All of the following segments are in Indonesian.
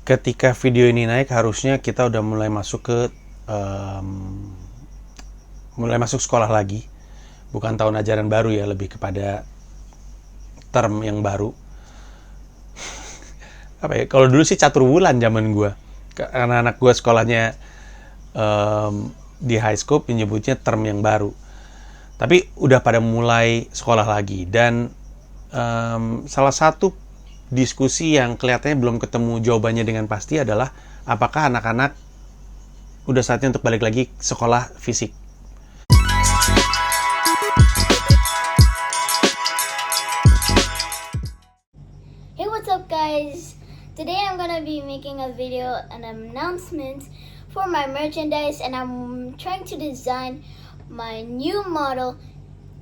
ketika video ini naik harusnya kita udah mulai masuk ke mulai masuk sekolah lagi. Bukan tahun ajaran baru ya, lebih kepada term yang baru. Apa ya? Kalau dulu sih catur bulan zaman gue. Karena anak gue sekolahnya di high school menyebutnya term yang baru. Tapi udah pada mulai sekolah lagi. Dan salah satu diskusi yang kelihatannya belum ketemu jawabannya dengan pasti adalah apakah anak-anak udah saatnya untuk balik lagi sekolah fisik. Hey, what's up guys? Today I'm gonna be making a video, an announcement for my merchandise, and I'm trying to design my new model,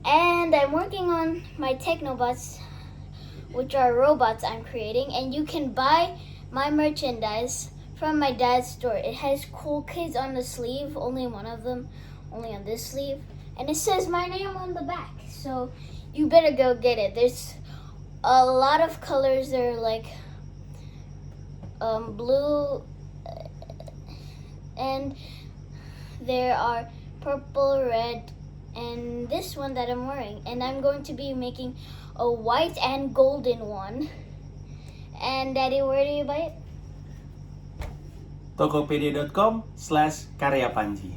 and I'm working on my Technobots, which are robots I'm creating, and you can buy my merchandise from my dad's store. It has cool kids on the sleeve, only one of them, only on this sleeve, and it says my name on the back, so you better go get it. There's a lot of colors. They're like blue, and there are purple, red, and this one that I'm wearing, and I'm going to be making a white and golden one. And Daddy, where do you buy it? Tokopedia.com/karyapanji.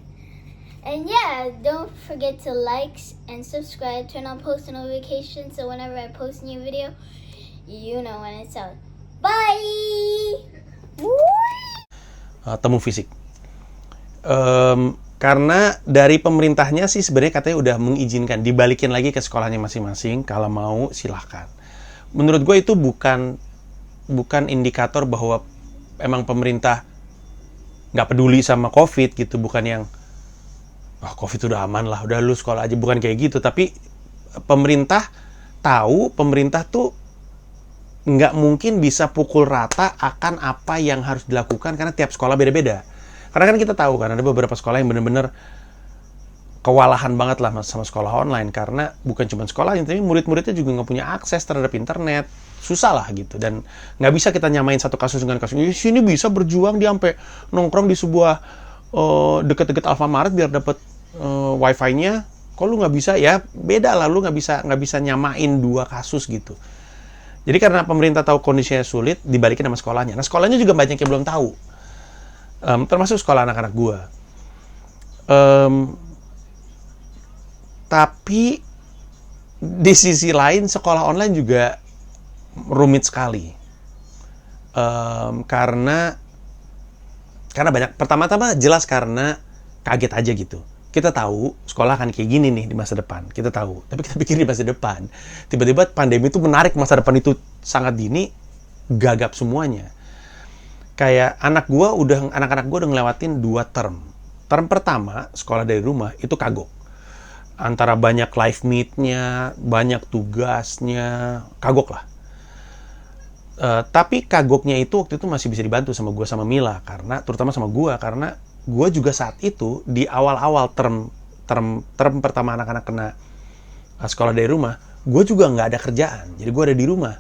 And yeah, don't forget to like and subscribe, turn on post notifications, so whenever I post a new video, you know when it's out. Bye! Temu fisik. Karena dari pemerintahnya sih sebenarnya katanya udah mengizinkan dibalikin lagi ke sekolahnya masing-masing, kalau mau silahkan. Menurut gue itu bukan indikator bahwa emang pemerintah nggak peduli sama COVID gitu, bukan yang COVID udah aman lah, udah lu sekolah aja, bukan kayak gitu. Tapi pemerintah tahu, pemerintah tuh nggak mungkin bisa pukul rata akan apa yang harus dilakukan karena tiap sekolah beda-beda. Karena kan kita tahu kan ada beberapa sekolah yang benar-benar kewalahan banget lah sama sekolah online, karena bukan cuma sekolah, tapi murid-muridnya juga nggak punya akses terhadap internet, susah lah gitu. Dan nggak bisa kita nyamain satu kasus dengan kasus ini. Sini bisa berjuang dia sampai nongkrong di sebuah deket-deket Alfamart biar dapat wifi-nya. Kok lu nggak bisa? Ya beda lah, lu nggak bisa nyamain dua kasus gitu. Jadi karena pemerintah tahu kondisinya sulit, dibalikin sama sekolahnya. Nah sekolahnya juga banyak yang belum tahu, termasuk sekolah anak-anak gua. Tapi di sisi lain sekolah online juga rumit sekali, karena banyak. Pertama-tama jelas karena kaget aja gitu. Kita tahu sekolah akan kayak gini nih di masa depan, kita tahu. Tapi kita pikir di masa depan, tiba-tiba pandemi itu menarik masa depan itu sangat dini, gagap semuanya. Kayak anak-anak gua udah ngelewatin 2 term. Term pertama, sekolah dari rumah, itu kagok. Antara banyak live meet-nya, banyak tugasnya, kagok lah. Tapi kagoknya itu waktu itu masih bisa dibantu sama gua sama Mila, terutama sama gua, karena gue juga saat itu di awal-awal term pertama anak-anak kena sekolah dari rumah, gue juga nggak ada kerjaan, jadi gue ada di rumah.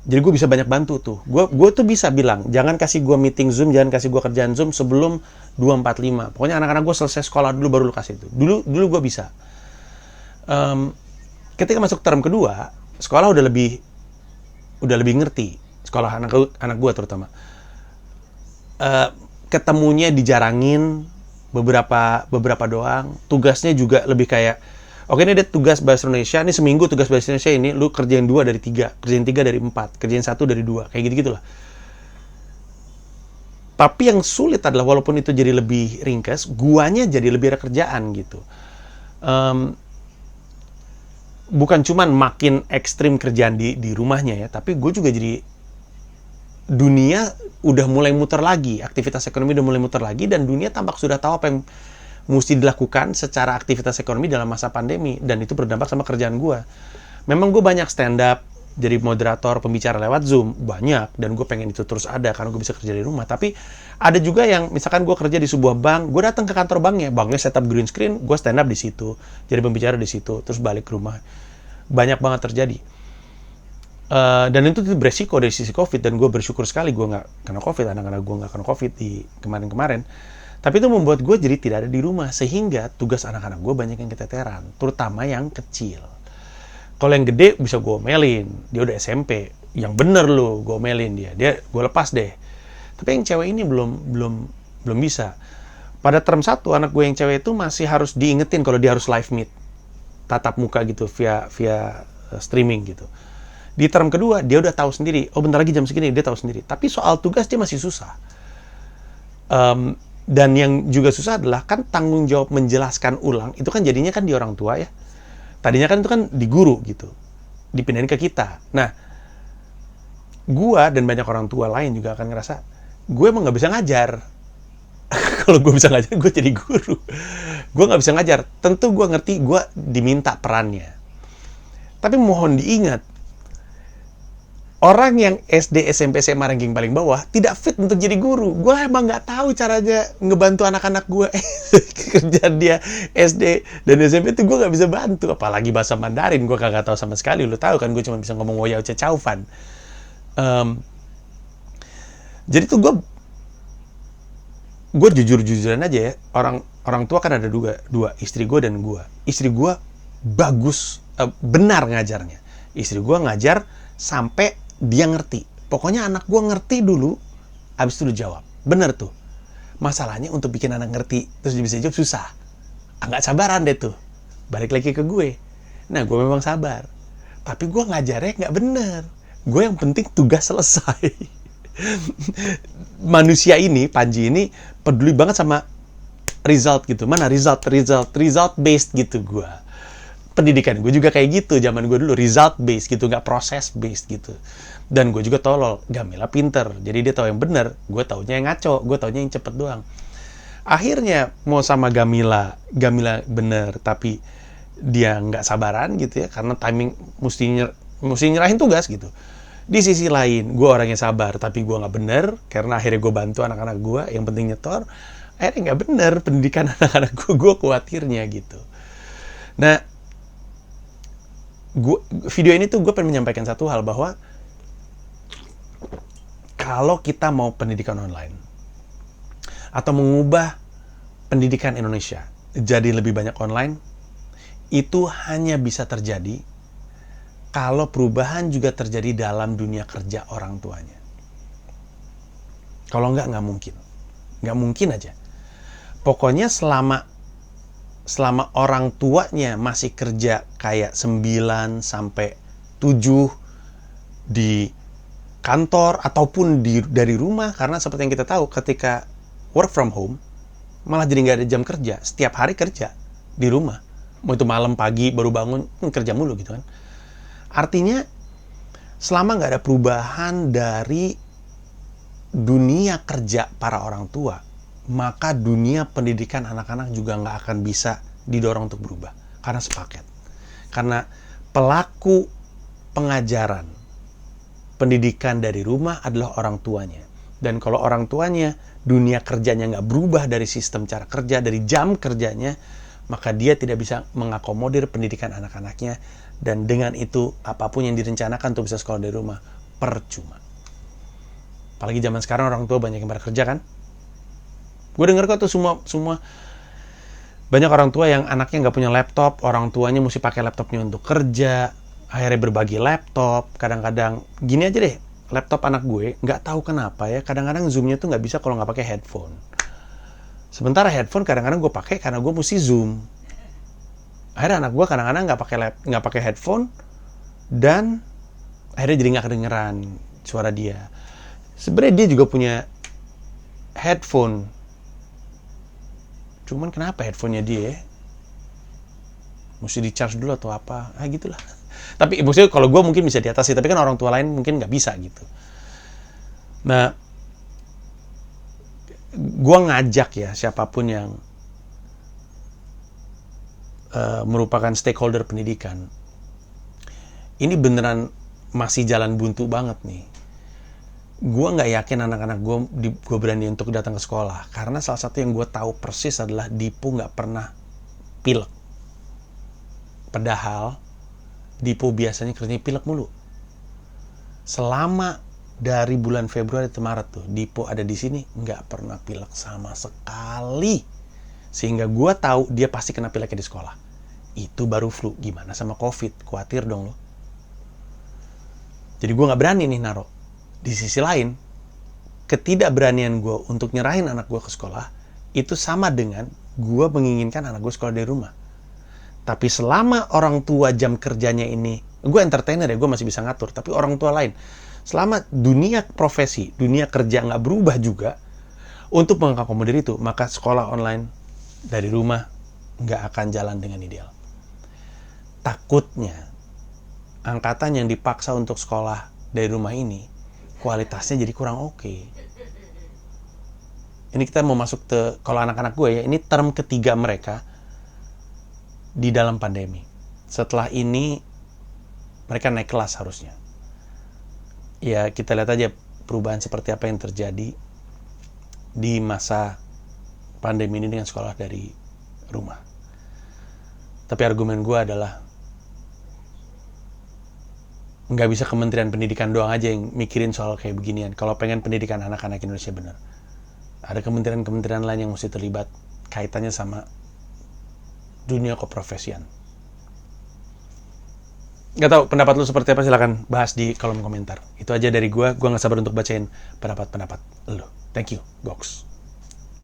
Jadi gue bisa banyak bantu tuh. Gue tuh bisa bilang, jangan kasih gue meeting Zoom, jangan kasih gue kerjaan Zoom sebelum 2:45. Pokoknya anak-anak gue selesai sekolah dulu baru lu kasih itu. Dulu gue bisa. Ketika masuk term kedua, sekolah udah lebih ngerti. Sekolah anak gue terutama. Ketemunya dijarangin beberapa doang. Tugasnya juga lebih kayak, oke ini ada tugas bahasa Indonesia, ini seminggu tugas bahasa Indonesia ini lu kerjain 2 dari 3, kerjain 3 dari 4, kerjain 1 dari 2, kayak gitu-gitulah. Tapi yang sulit adalah walaupun itu jadi lebih ringkas, guanya jadi lebih ada kerjaan gitu. Bukan cuman makin ekstrim kerjaan di rumahnya ya, tapi gue juga jadi, dunia udah mulai muter lagi, aktivitas ekonomi udah mulai muter lagi, dan dunia tampak sudah tahu apa yang mesti dilakukan secara aktivitas ekonomi dalam masa pandemi, dan itu berdampak sama kerjaan gue. Memang gue banyak stand up, jadi moderator, pembicara lewat Zoom, banyak, dan gue pengen itu terus ada karena gue bisa kerja di rumah. Tapi ada juga yang, misalkan gue kerja di sebuah bank, gue datang ke kantor banknya setup green screen, gue stand up di situ, jadi pembicara di situ, terus balik ke rumah. Banyak banget terjadi. Dan itu beresiko dari sisi COVID, dan gue bersyukur sekali gue nggak kena COVID, anak-anak gue nggak kena COVID di kemarin-kemarin. Tapi itu membuat gue jadi tidak ada di rumah, sehingga tugas anak-anak gue banyak yang keteteran, terutama yang kecil. Kalau yang gede bisa gue omelin, dia udah SMP, yang bener lo gue omelin dia gue lepas deh. Tapi yang cewek ini belum bisa. Pada term 1 anak gue yang cewek itu masih harus diingetin kalau dia harus live meet, tatap muka gitu via streaming gitu. Di term kedua dia udah tahu sendiri, oh bentar lagi jam segini, dia tahu sendiri. Tapi soal tugas dia masih susah. Dan yang juga susah adalah kan tanggung jawab menjelaskan ulang itu kan jadinya kan di orang tua ya. Tadinya kan itu kan di guru gitu, dipindahin ke kita. Nah, gua dan banyak orang tua lain juga akan ngerasa gue emang nggak bisa ngajar. Kalau gue bisa ngajar, gue jadi guru. Gue nggak bisa ngajar. Tentu gue ngerti, gue diminta perannya. Tapi mohon diingat, orang yang SD, SMP, SMA ranking paling bawah tidak fit untuk jadi guru. Gue emang nggak tahu caranya ngebantu anak-anak gue kerja dia SD dan SMP itu gue nggak bisa bantu. Apalagi bahasa Mandarin gue kagak tahu sama sekali. Lu tahu kan gue cuma bisa ngomong woyao cecauvan. Jadi tuh gue jujur-jujuran aja ya. Orang tua kan ada dua, istri gue dan gue. Istri gue bagus, benar ngajarnya. Istri gue ngajar sampai dia ngerti. Pokoknya anak gue ngerti dulu, abis itu lu jawab. Bener tuh. Masalahnya untuk bikin anak ngerti, terus dia bisa jawab susah. Nggak sabaran deh tuh. Balik lagi ke gue. Nah, gue memang sabar. Tapi gue ngajarnya nggak bener. Gue yang penting tugas selesai. Manusia ini, Panji ini, peduli banget sama result gitu. Mana result based gitu gue. Pendidikan gue juga kayak gitu, zaman gue dulu result based gitu, nggak proses based gitu. Dan gue juga tolol, Gamila pinter, jadi dia tahu yang bener, gue taunya yang ngaco, gue taunya yang cepet doang. Akhirnya mau sama Gamila bener, tapi dia nggak sabaran gitu ya, karena timing mesti nyerahin tugas gitu. Di sisi lain, gue orangnya sabar, tapi gue nggak bener, karena akhirnya gue bantu anak-anak gue, yang penting nyetor, akhirnya nggak bener pendidikan anak-anak gue khawatirnya gitu. Nah, video ini tuh gue pengen menyampaikan satu hal, bahwa kalau kita mau pendidikan online atau mengubah pendidikan Indonesia jadi lebih banyak online, itu hanya bisa terjadi kalau perubahan juga terjadi dalam dunia kerja orang tuanya. Kalau nggak mungkin. Nggak mungkin aja. Pokoknya selama orang tuanya masih kerja kayak 9 sampai 7 di kantor ataupun dari rumah, karena seperti yang kita tahu ketika work from home malah jadi nggak ada jam kerja, setiap hari kerja di rumah, mau itu malam pagi baru bangun kerja mulu gitu kan. Artinya selama nggak ada perubahan dari dunia kerja para orang tua, maka dunia pendidikan anak-anak juga nggak akan bisa didorong untuk berubah, karena sepaket. Karena pelaku pengajaran pendidikan dari rumah adalah orang tuanya. Dan kalau orang tuanya dunia kerjanya nggak berubah dari sistem cara kerja, dari jam kerjanya, maka dia tidak bisa mengakomodir pendidikan anak-anaknya. Dan dengan itu, apapun yang direncanakan untuk bisa sekolah dari rumah, percuma. Apalagi zaman sekarang orang tua banyak yang pada kerja kan. Gue denger kok tuh semua banyak orang tua yang anaknya nggak punya laptop, orang tuanya mesti pakai laptopnya untuk kerja, akhirnya berbagi laptop. Kadang-kadang gini aja deh, laptop anak gue nggak tahu kenapa ya, kadang-kadang zoomnya tuh nggak bisa kalau nggak pakai headphone. Sementara headphone kadang-kadang gue pakai karena gue mesti zoom. Akhirnya anak gue kadang-kadang nggak pakai headphone, dan akhirnya jadi nggak kedengeran suara dia. Sebenarnya dia juga punya headphone, cuman kenapa headphonenya dia mesti di charge dulu atau apa, gitulah. Tapi maksudnya kalau gue mungkin bisa diatasi, tapi kan orang tua lain mungkin nggak bisa gitu. Nah, gue ngajak ya siapapun yang merupakan stakeholder pendidikan, ini beneran masih jalan buntu banget nih. Gue nggak yakin anak-anak gue berani untuk datang ke sekolah, karena salah satu yang gue tahu persis adalah Dipo nggak pernah pilek. Padahal Dipo biasanya kerjanya pilek mulu. Selama dari bulan Februari ke Maret tuh, Dipo ada di sini, nggak pernah pilek sama sekali. Sehingga gue tahu dia pasti kena pileknya di sekolah. Itu baru flu. Gimana sama COVID? Khawatir dong lo. Jadi gue nggak berani nih naruh. Di sisi lain, ketidakberanian gue untuk nyerahin anak gue ke sekolah, itu sama dengan gue menginginkan anak gue sekolah dari rumah. Tapi selama orang tua jam kerjanya ini, gue entertainer ya, gue masih bisa ngatur. Tapi orang tua lain, selama dunia profesi, dunia kerja nggak berubah juga, untuk mengakomodir itu, maka sekolah online dari rumah nggak akan jalan dengan ideal. Takutnya, angkatan yang dipaksa untuk sekolah dari rumah ini, kualitasnya jadi kurang oke. Ini kita mau masuk ke, kalau anak-anak gue ya, ini term ketiga mereka di dalam pandemi. Setelah ini mereka naik kelas harusnya. Ya kita lihat aja perubahan seperti apa yang terjadi di masa pandemi ini dengan sekolah dari rumah. Tapi argumen gue adalah nggak bisa Kementerian Pendidikan doang aja yang mikirin soal kayak beginian. Kalau pengen pendidikan anak-anak Indonesia benar, ada kementerian-kementerian lain yang mesti terlibat kaitannya sama dunia keprofesian. Gak tau pendapat lu seperti apa, silakan bahas di kolom komentar. Itu aja dari gue nggak sabar untuk bacain pendapat-pendapat lu. Thank you, Gox.